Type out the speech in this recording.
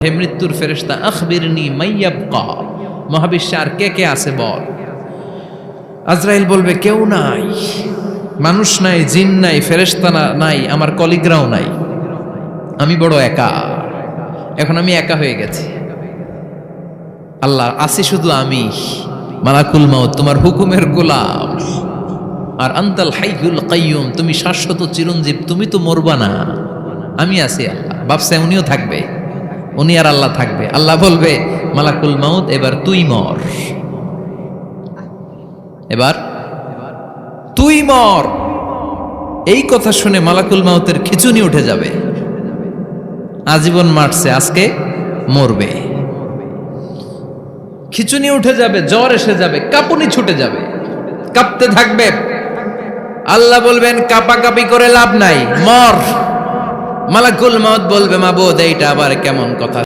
হে মৃত্যুর ফেরেশতা আখবিরনি মাইয়াবকা, মহাবিশ্বে আর কে কে আছে বল। আজরাইল বলবে কেউ নাই, মানুষ নাই, জিন নাই, ফেরেশতা নাই, আমার কলিগরাও নাই, আমি বড় একা। এখন আমি একা হয়ে গেছি, আল্লাহ আসি শুধু আমি, মালাকুল মাউত তোমার হুকুমের গোলাম। আর আনতাল হাইয়ুল কাইয়ুম, তুমি শাশ্বত চিরঞ্জীব, তুমি তো মরবা না, আমি আছি। আল্লাহ ভাবছে উনিও থাকবে, উনি আর আল্লাহ থাকবে। আল্লাহ বলবে মালাকুল মাউত এবার তুই মর, এবার তুই মর। এই কথা শুনে মালাকুল মাউতের খিচুনি উঠে যাবে, আজীবন মারছে, আজকে মরবে। খিচুনি উঠে যাবে, জ্বর এসে যাবে, কাঁপুনি ছুটে যাবে, কাঁপতে থাকবে। আল্লাহ বলবেন কাঁপাকাঁপি করে লাভ নাই, মর। মালাকুল মাউত বলবে মাবুদ এইটা আবার কেমন কথা।